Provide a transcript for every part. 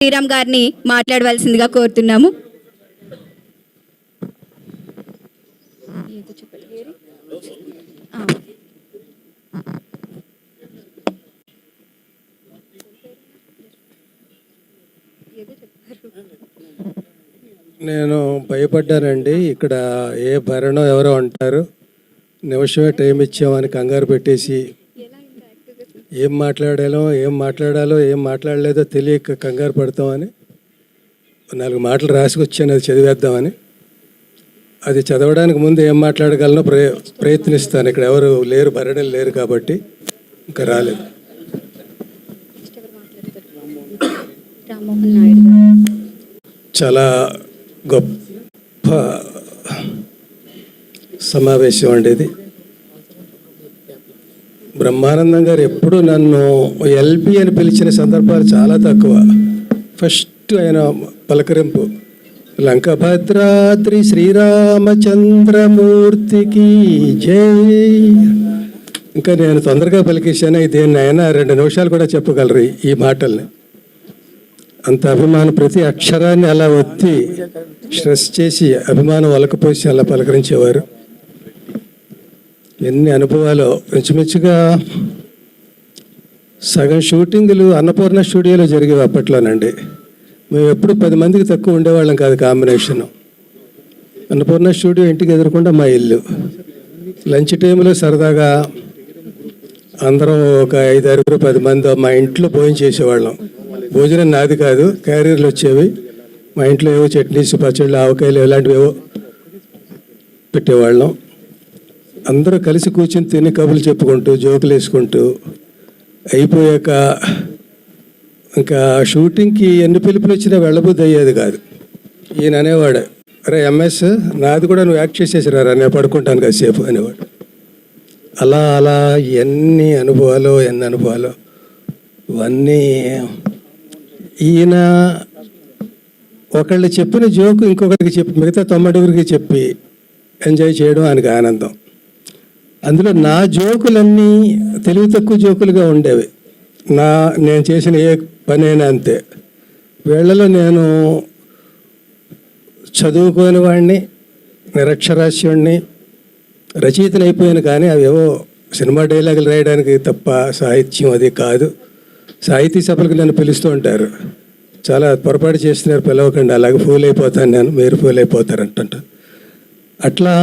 శ్రీరామ్ గారిని మాట్లాడవలసిందిగా కోరుతున్నాము. నేను భయపడ్డానండి. ఇక్కడ ఏ భరణం ఎవరో అంటారు, నిమిషమే టైం ఇచ్చామని కంగారు పెట్టేసి ఏం మాట్లాడాలో ఏం మాట్లాడలేదో తెలియక కంగారు పడతామని 4 మాటలు రాసుకొచ్చాను, అది చదివేద్దామని. అది చదవడానికి ముందు ఏం మాట్లాడగలనో ప్రయత్నిస్తాను. ఇక్కడ ఎవరు లేరు, భరణలు లేరు కాబట్టి ఇంకా రాలేదు. చాలా గొప్ప సమావేశం అండి ఇది. బ్రహ్మానందం గారు ఎప్పుడు నన్ను ఎల్బి అని పిలిచిన సందర్భాలు చాలా తక్కువ. ఫస్ట్ ఆయన పలకరింపు లంకభద్రాద్రి శ్రీరామచంద్రమూర్తికి జై. ఇంకా నేను తొందరగా పలికేశాను. దేన్ని అయినా 2 నిమిషాలు కూడా చెప్పగలరు ఈ మాటల్ని. అంత అభిమానం, ప్రతి అక్షరాన్ని అలా ఒత్తి స్ట్రెస్ చేసి అభిమానం వలకపోసి అలా పలకరించేవారు. ఎన్ని అనుభవాలు. ఇంచుమించుగా సగం షూటింగ్లు అన్నపూర్ణ స్టూడియోలో జరిగేవి అప్పట్లోనండి. మేము ఎప్పుడు 10 మందికి తక్కువ ఉండేవాళ్ళం కాదు. కాంబినేషను అన్నపూర్ణ స్టూడియో ఇంటికి ఎదురకుండా మా ఇల్లు. లంచ్ టైంలో సరదాగా అందరం ఒక 5-6 10 మంది మా ఇంట్లో భోజనం చేసేవాళ్ళం. భోజనం నాది కాదు, క్యారియర్లు వచ్చేవి. మా ఇంట్లో ఏవో చట్నీస్, పచ్చళ్ళు, ఆవకాయలు ఇలాంటివి ఏవో పెట్టేవాళ్ళం. అందరూ కలిసి కూర్చొని తిని కబుర్లు చెప్పుకుంటూ జోకులు వేసుకుంటూ అయిపోయాక ఇంకా షూటింగ్కి ఎన్ని పిలుపులు వచ్చినా వెళ్ళబుద్ధి అయ్యేది కాదు. ఈయన అనేవాడు, అరే ఎంఎస్ నాది కూడా నువ్వు యాక్ట్ చేసేసిరారా, నేను పడుకుంటాను కాసేపు అనేవాడు. అలా అలా ఎన్ని అనుభవాలు ఇవన్నీ. ఈయన ఒకళ్ళు చెప్పిన జోకు ఇంకొకరికి చెప్పి మిగతా 90 చెప్పి ఎంజాయ్ చేయడం ఆయనకు ఆనందం. అందులో నా జోకులన్నీ తెలివి తక్కువ జోకులుగా ఉండేవి. నేను చేసిన ఏ పనైనా అంతే. వీళ్ళలో నేను చదువుకోని వాడిని, నిరక్షరాస్యుడిని, రచయితను అయిపోయాను. కానీ అవేవో సినిమా డైలాగులు రాయడానికి తప్ప సాహిత్యం అది కాదు. సాహితీ సభలకు నన్ను పిలుస్తూ ఉంటారు. చాలా పొరపాటు చేస్తున్నారు, పిలవకండి, అలాగే ఫూల్ అయిపోతాను నేను, మీరు ఫూల్ అయిపోతారు అంటుంట. అట్లా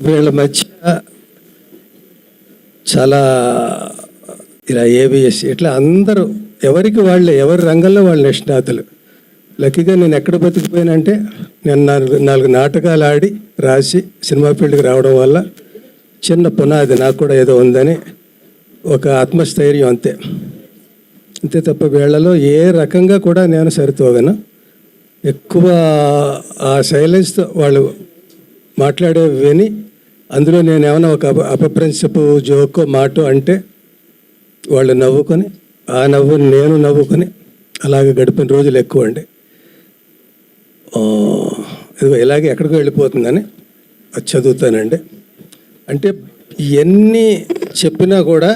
వీళ్ళ మధ్య చాలా ఇలా ఏబిఎస్ ఇట్లా అందరూ ఎవరికి వాళ్ళే, ఎవరి రంగంలో వాళ్ళ నిష్ణాతులు. లక్కీగా నేను ఎక్కడ బతికిపోయానంటే, నేను 4 నాటకాలు ఆడి రాసి సినిమా ఫీల్డ్కి రావడం వల్ల చిన్న పునాది నాకు కూడా ఏదో ఉందని ఒక ఆత్మస్థైర్యం, అంతే తప్ప వీళ్ళలో ఏ రకంగా కూడా నేను సరితూగను. ఎక్కువ ఆ సైలెన్స్తో వాళ్ళు మాట్లాడే విని అందులో నేను ఏమైనా ఒక అపప్రిన్సిపు జోకో మాట అంటే వాళ్ళు నవ్వుకొని, ఆ నవ్వు నేను నవ్వుకొని అలాగే గడిపిన రోజులు ఎక్కువ అండి. ఇదిగో ఇలాగే ఎక్కడికో వెళ్ళిపోతుందని అది చదువుతానండి. అంటే ఎన్ని చెప్పినా కూడా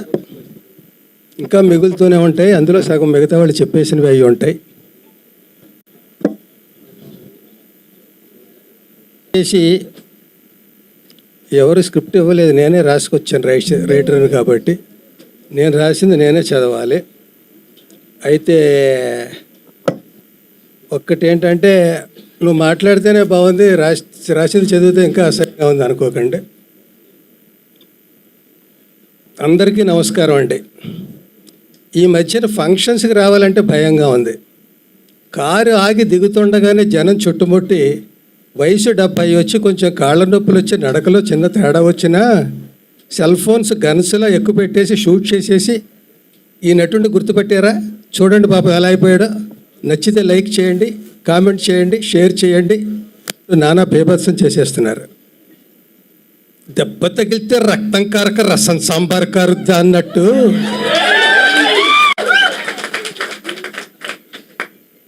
ఇంకా మిగులుతూనే ఉంటాయి. అందులో సగం మిగతా వాళ్ళు చెప్పేసినవి అవి ఉంటాయి. చేసి ఎవరు స్క్రిప్ట్ ఇవ్వలేదు, నేనే రాసుకొచ్చాను. రైటర్ని కాబట్టి నేను రాసింది నేనే చదవాలి. అయితే ఒక్కటి ఏంటంటే, నువ్వు మాట్లాడితేనే బాగుంది, రాసింది చదివితే ఇంకా అసహ్యంగా ఉంది అనుకోకండి. అందరికీ నమస్కారం అండి. ఈ మధ్యన ఫంక్షన్స్కి రావాలంటే భయంగా ఉంది. కారు ఆగి దిగుతుండగానే జనం చుట్టుముట్టి వయసు 70 వచ్చి కొంచెం కాళ్ళ నొప్పులు వచ్చి నడకలో చిన్న తేడా వచ్చినా సెల్ ఫోన్స్ గన్స్లా ఎక్కువ పెట్టేసి షూట్ చేసేసి ఈ నటుడిని గుర్తుపెట్టారా, చూడండి పాపం ఎలా అయిపోయాడో, నచ్చితే లైక్ చేయండి, కామెంట్ చేయండి, షేర్ చేయండి, నానా బేభత్సం చేసేస్తున్నారు. దెబ్బ తగిలితే రక్తం కారక రసం సాంబార్ కారుద్దా అన్నట్టు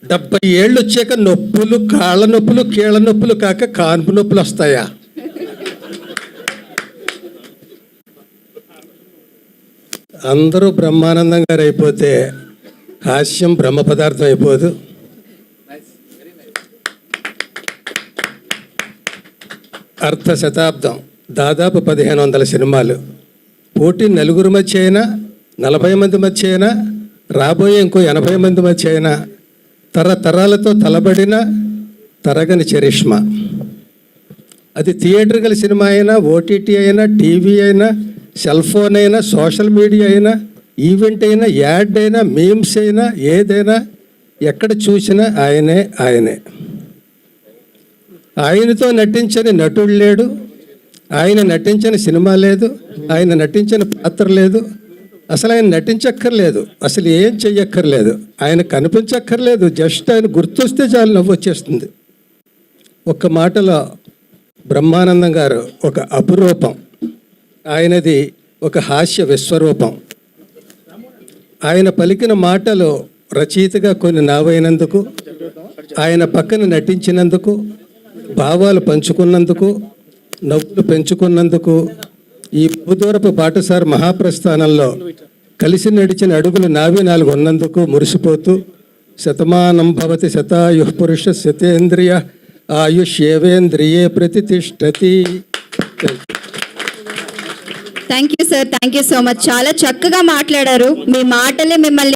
70 ఏళ్ళు వచ్చాక నొప్పులు, కాళ్ళ నొప్పులు, కీళ్ళ నొప్పులు కాక కాన్పు నొప్పులు వస్తాయా? అందరూ బ్రహ్మానందం గారు అయిపోతే హాస్యం బ్రహ్మ పదార్థం అయిపోదు. అర్ధ శతాబ్దం, దాదాపు 1500 సినిమాలు. పోటీ నలుగురు మధ్య అయినా, 40 మంది మధ్య అయినా, రాబోయే ఇంకో 80 మంది మధ్య అయినా, తరతరాలతో తలబడిన తరగని చరిష్మా. అది థియేటర్కల్ సినిమా అయినా, ఓటీటీ అయినా, టీవీ అయినా, సెల్ ఫోన్ అయినా, సోషల్ మీడియా అయినా, ఈవెంట్ అయినా, యాడ్ అయినా, మీమ్స్ అయినా, ఏదైనా ఎక్కడ చూసినా ఆయనే. ఆయనతో నటించని నటుడు లేడు, ఆయన నటించని సినిమా లేదు, ఆయన నటించిన పాత్ర లేదు, అసలు ఆయన నటించక్కర్లేదు, అసలు ఏం చెయ్యక్కర్లేదు, ఆయన కనిపించక్కర్లేదు, జస్ట్ ఆయన గుర్తొస్తే చాలు నవ్వు వచ్చేస్తుంది. ఒక్క మాటలో బ్రహ్మానందం గారు ఒక అపురూపం. ఆయనది ఒక హాస్య విశ్వరూపం. ఆయన పలికిన మాటలు రచయితగా కొన్ని నావైనందుకు, ఆయన పక్కన నటించినందుకు, భావాలు పంచుకున్నందుకు, నవ్వులు పెంచుకున్నందుకు, ఈ బహుదూరపు బాటసారి మహాప్రస్థానంలో కలిసి నడిచిన అడుగులు నావి 4 ఉన్నందుకు మురిసిపోతూ, శతమానం భవతి శతాయుః పురుష శతేంద్రియ ఆయుష్యేవేంద్రియే ప్రతిష్టతి. Thank you sir, thank you so much. చాలా చక్కగా మాట్లాడారు. మీ మాటలే మిమ్మల్ని